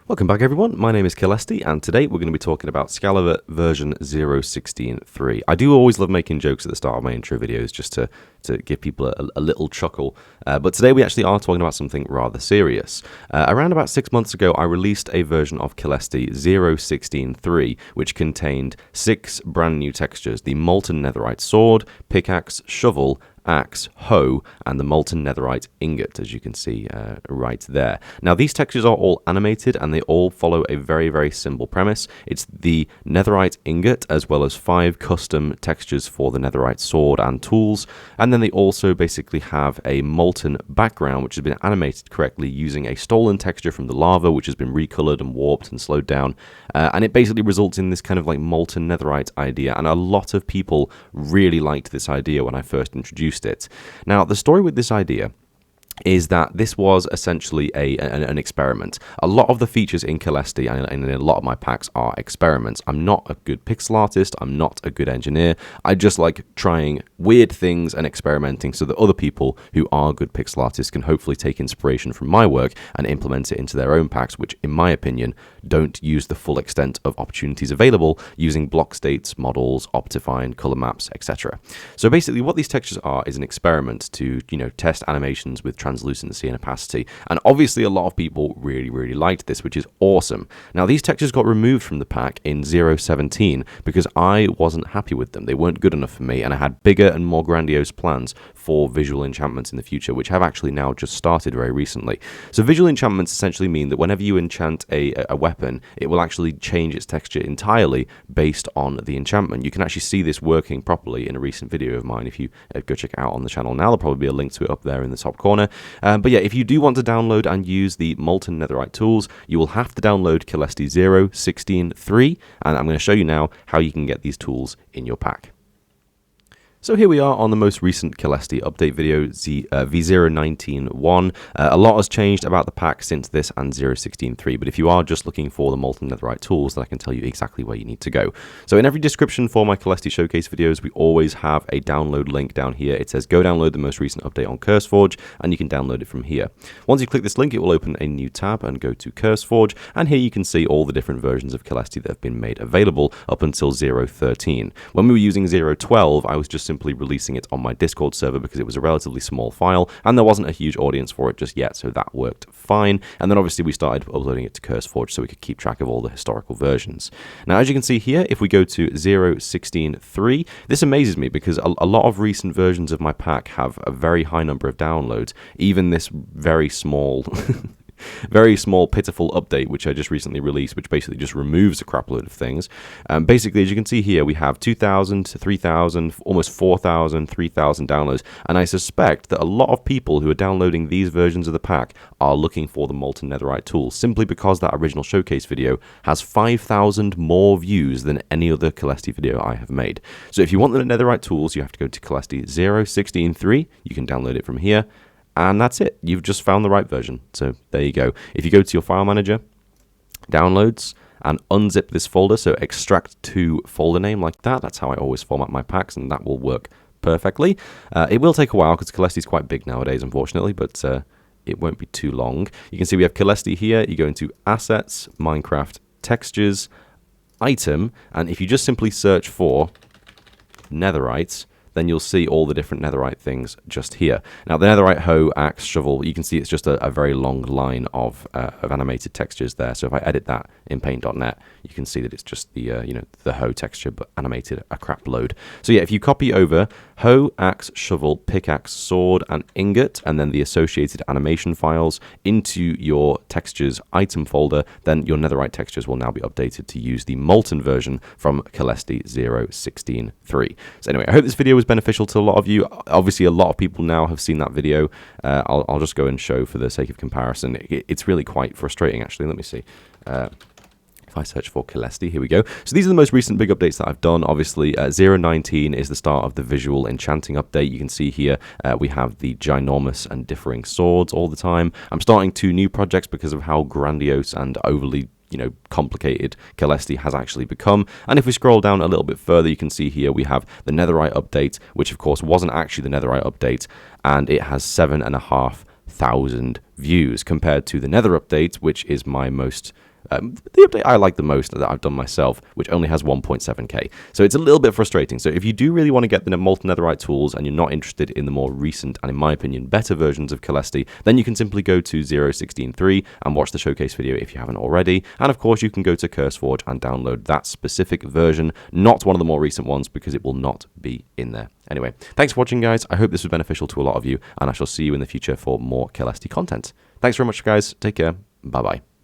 Welcome back everyone, my name is Caelesti and today we're going to be talking about Scalava version 0.16.3. I do always love making jokes at the start of my intro videos just to give people a little chuckle, but today we actually are talking about something rather serious. Around about 6 months ago I released a version of Caelesti 0.16.3 which contained 6 brand new textures: the Molten Netherite Sword, Pickaxe, Shovel, Axe, Hoe, and the Molten Netherite Ingot, as you can see right there. Now, these textures are all animated, and they all follow a very, very simple premise. It's the Netherite Ingot, as well as 5 custom textures for the Netherite Sword and tools, and then they also basically have a molten background, which has been animated correctly using a stolen texture from the lava, which has been recolored and warped and slowed down, and it basically results in this kind of like molten netherite idea, and a lot of people really liked this idea when I first introduced it. Now, the story with this idea is that this was essentially an experiment. A lot of the features in Caelesti and in a lot of my packs are experiments. I'm not a good pixel artist, I'm not a good engineer, I just like trying weird things and experimenting so that other people who are good pixel artists can hopefully take inspiration from my work and implement it into their own packs, which in my opinion don't use the full extent of opportunities available using block states, models, Optifine, color maps, etc. So basically what these textures are is an experiment to, test animations with translucency and opacity, and obviously a lot of people really liked this, which is awesome. Now, these textures got removed from the pack in 0.17 because I wasn't happy with them. They weren't good enough for me, and I had bigger and more grandiose plans for visual enchantments in the future, which have actually now just started very recently. So visual enchantments essentially mean that whenever you enchant a weapon, it will actually change its texture entirely based on the enchantment. You can actually see this working properly in a recent video of mine. If you go check it out on the channel now, there'll probably be a link to it up there in the top corner. But yeah, if you do want to download and use the Molten Netherite tools, you will have to download Caelesti 0.16.3, and I'm going to show you now how you can get these tools in your pack. So here we are on the most recent Caelesti update video, V0.19.1. A lot has changed about the pack since this and 0.16.3, but if you are just looking for the Molten Netherite tools, then I can tell you exactly where you need to go. So in every description for my Caelesti showcase videos, we always have a download link down here. It says go download the most recent update on CurseForge, and you can download it from here. Once you click this link, it will open a new tab and go to CurseForge, and here you can see all the different versions of Caelesti that have been made available up until 0.13. When we were using 0.12, I was just simply releasing it on my Discord server because it was a relatively small file and there wasn't a huge audience for it just yet, so that worked fine. And then obviously we started uploading it to CurseForge so we could keep track of all the historical versions. Now, as you can see here, if we go to 0.16.3, this amazes me because a lot of recent versions of my pack have a very high number of downloads. Even this very small very small, pitiful update, which I just recently released, which basically just removes a crap load of things. Basically, as you can see here, we have 2,000 to 3,000, almost 4,000, 3,000 downloads, and I suspect that a lot of people who are downloading these versions of the pack are looking for the Molten Netherite tool, simply because that original showcase video has 5,000 more views than any other Caelesti video I have made. So if you want the Netherite tools, you have to go to Caelesti 0.16.3. You can download it from here. And that's it. You've just found the right version. So there you go. If you go to your file manager, downloads, and unzip this folder, so extract to folder name like that. That's how I always format my packs, and that will work perfectly. It will take a while because Caelesti is quite big nowadays, unfortunately, but it won't be too long. You can see we have Caelesti here. You go into Assets, Minecraft, Textures, Item, and if you just simply search for Netherite, then you'll see all the different netherite things just here. Now, the netherite hoe, axe, shovel, you can see it's just a very long line of animated textures there. So if I edit that in paint.net, you can see that it's just the the hoe texture, but animated a crap load. So yeah, if you copy over hoe, axe, shovel, pickaxe, sword, and ingot, and then the associated animation files into your textures item folder, then your netherite textures will now be updated to use the molten version from Caelesti 0.16.3. So anyway, I hope this video was beneficial to a lot of you. Obviously, a lot of people now have seen that video. I'll just go and show for the sake of comparison. It's really quite frustrating, actually. Let me see. If I search for Caelesti, here we go. So these are the most recent big updates that I've done. Obviously, 0.19 is the start of the visual enchanting update. You can see here we have the ginormous and differing swords all the time. I'm starting 2 new projects because of how grandiose and overly complicated Caelesti has actually become. And if we scroll down a little bit further, you can see here we have the Netherite update, which of course wasn't actually the Netherite update, and it has 7,500 views compared to the Nether update, which is my most The update I like the most that I've done myself, which only has 1.7k. So it's a little bit frustrating. So if you do really want to get the Molten Netherite tools and you're not interested in the more recent and, in my opinion, better versions of Caelesti, then you can simply go to 0.16.3 and watch the showcase video if you haven't already. And of course, you can go to CurseForge and download that specific version, not one of the more recent ones, because it will not be in there. Anyway, thanks for watching, guys. I hope this was beneficial to a lot of you, and I shall see you in the future for more Caelesti content. Thanks very much, guys. Take care. Bye-bye.